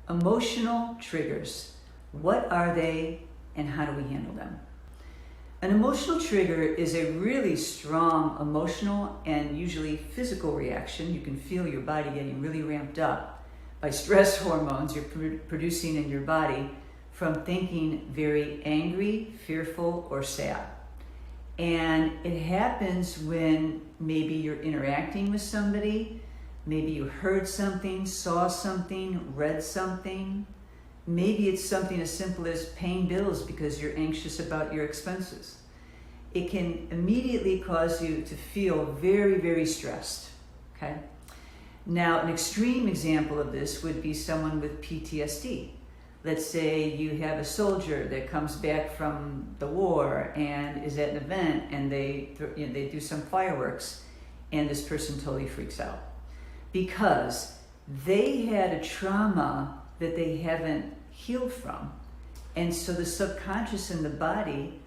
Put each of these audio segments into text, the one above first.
Emotional triggers. What are they and how do we handle them? An emotional trigger is a really strong emotional and usually physical reaction. You can feel your body getting really ramped up by stress hormones you're producing in your body from thinking very angry, fearful, or sad. And it happens when maybe you're interacting with somebody, maybe you heard something, saw something, read something. Maybe it's something as simple as paying bills because you're anxious about your expenses. It can immediately cause you to feel very, very stressed, okay? Now, an extreme example of this would be someone with PTSD. Let's say you have a soldier that comes back from the war and is at an event and they do some fireworks and this person totally freaks out because they had a trauma that they haven't healed from. And so the subconscious in the body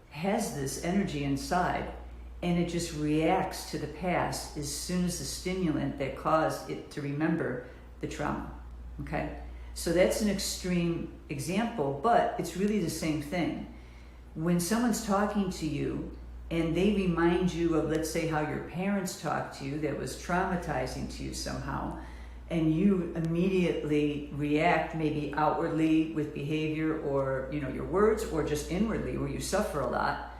has this energy inside and it just reacts to the past as soon as the stimulant that caused it to remember the trauma, okay? So that's an extreme example, but it's really the same thing. When someone's talking to you and they remind you of, let's say, how your parents talked to you that was traumatizing to you somehow, and you immediately react maybe outwardly with behavior or your words, or just inwardly where you suffer a lot,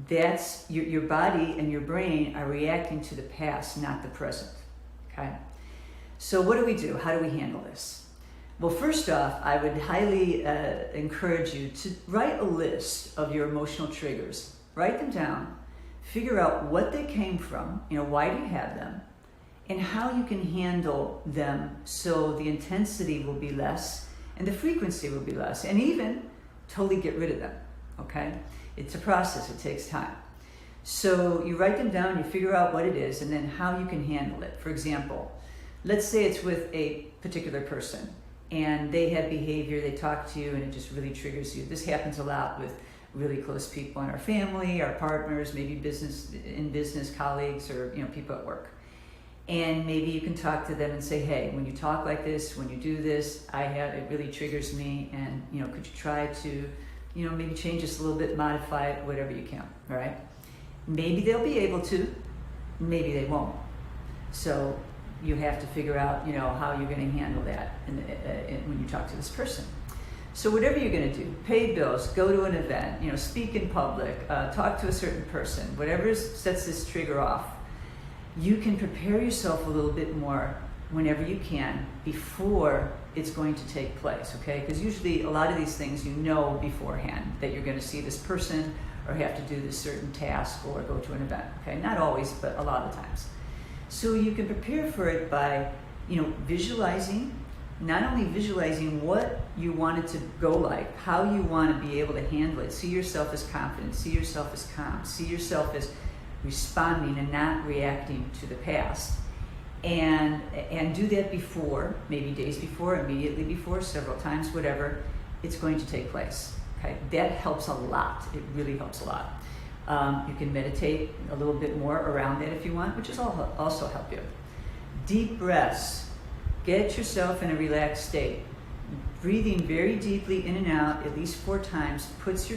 that's your body and your brain are reacting to the past, not the present, okay? So what do? How do we handle this? Well, first off, I would highly encourage you to write a list of your emotional triggers. Write them down, figure out what they came from, why do you have them, and how you can handle them so the intensity will be less and the frequency will be less, and even totally get rid of them, okay? It's a process, it takes time. So you write them down, you figure out what it is, and then how you can handle it. For example, let's say it's with a particular person, and they have behavior, they talk to you, and it just really triggers you. This happens a lot with really close people in our family, our partners, maybe business colleagues, or people at work. And maybe you can talk to them and say, hey, when you talk like this, when you do this, it really triggers me, and could you try to maybe change this a little bit, modify it, whatever you can, all right? Maybe they'll be able to, maybe they won't. So you have to figure out how you're going to handle that when you talk to this person. So whatever you're going to do, pay bills, go to an event, speak in public, talk to a certain person, whatever sets this trigger off, you can prepare yourself a little bit more whenever you can before it's going to take place, okay? Because usually a lot of these things beforehand that you're going to see this person or have to do this certain task or go to an event, okay? Not always, but a lot of times. So you can prepare for it by, visualizing, not only visualizing what you want it to go like, how you want to be able to handle it. See yourself as confident, see yourself as calm, see yourself as responding and not reacting to the past. And do that before, maybe days before, immediately before, several times, whatever, it's going to take place, okay? That helps a lot. It really helps a lot. You can meditate a little bit more around that if you want, which is also help you. Deep breaths. Get yourself in a relaxed state. Breathing very deeply in and out at least 4 times puts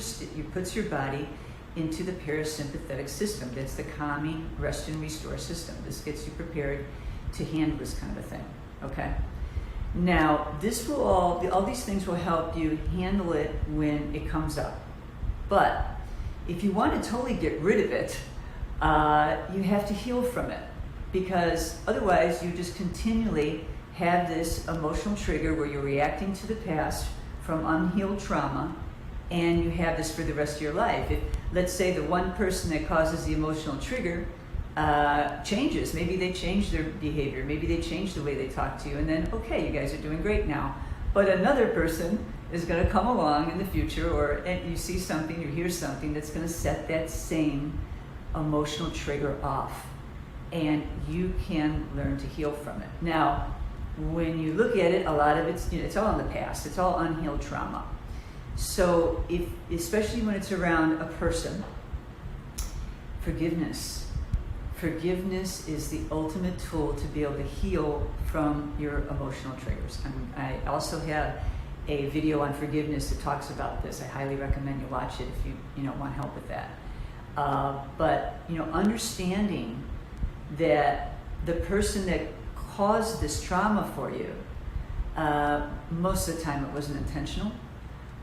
your body into the parasympathetic system. That's the calming, rest and restore system. This gets you prepared to handle this kind of a thing, okay? Now, all these things will help you handle it when it comes up. But if you want to totally get rid of it, you have to heal from it, because otherwise you just continually have this emotional trigger where you're reacting to the past from unhealed trauma, and you have this for the rest of your life. If, let's say, the one person that causes the emotional trigger changes, maybe they change their behavior, maybe they change the way they talk to you, and then, okay, you guys are doing great now. But another person is going to come along in the future, and you see something, you hear something that's going to set that same emotional trigger off, and you can learn to heal from it. Now, when you look at it, a lot of it's all in the past. It's all unhealed trauma. So, especially when it's around a person, forgiveness forgiveness is the ultimate tool to be able to heal from your emotional triggers. I also have a video on forgiveness that talks about this. I highly recommend you watch it if you want help with that. But understanding that the person that caused this trauma for you, most of the time it wasn't intentional.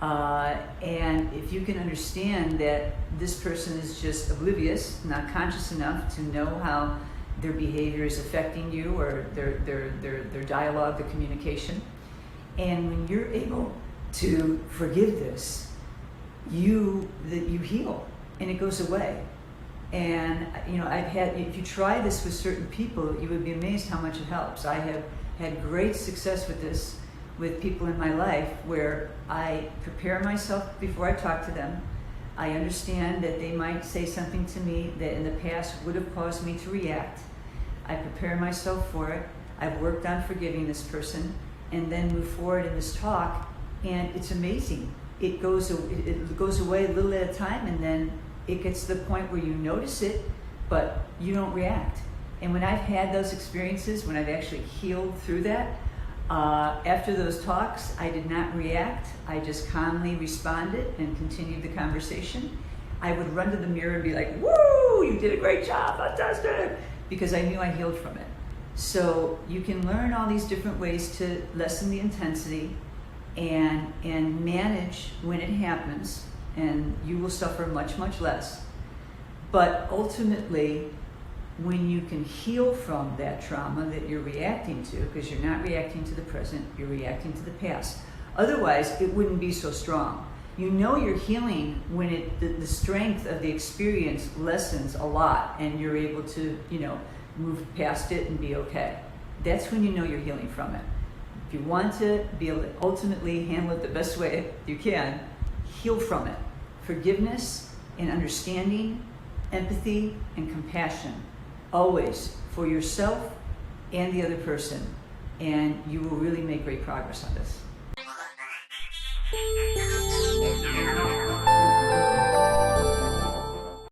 And if you can understand that this person is just oblivious, not conscious enough to know how their behavior is affecting you or their dialogue, the communication, and when you're able to forgive this, you heal and it goes away. And if you try this with certain people, you would be amazed how much it helps. I have had great success with this with people in my life where I prepare myself before I talk to them. I understand that they might say something to me that in the past would have caused me to react. I prepare myself for it. I've worked on forgiving this person and then move forward in this talk, and it's amazing. It goes away a little at a time, and then it gets to the point where you notice it, but you don't react. And when I've had those experiences, when I've actually healed through that, after those talks, I did not react. I just calmly responded and continued the conversation. I would run to the mirror and be like, "Woo, you did a great job, fantastic," because I knew I healed from it. So you can learn all these different ways to lessen the intensity and manage when it happens, and you will suffer much, much less. But ultimately, when you can heal from that trauma that you're reacting to, because you're not reacting to the present, you're reacting to the past. Otherwise, it wouldn't be so strong. You're healing when the strength of the experience lessens a lot and you're able to, move past it and be okay. That's when you're healing from it. If you want to be able to ultimately handle it the best way you can, heal from it. Forgiveness and understanding, empathy and compassion, always for yourself and the other person, and you will really make great progress on this.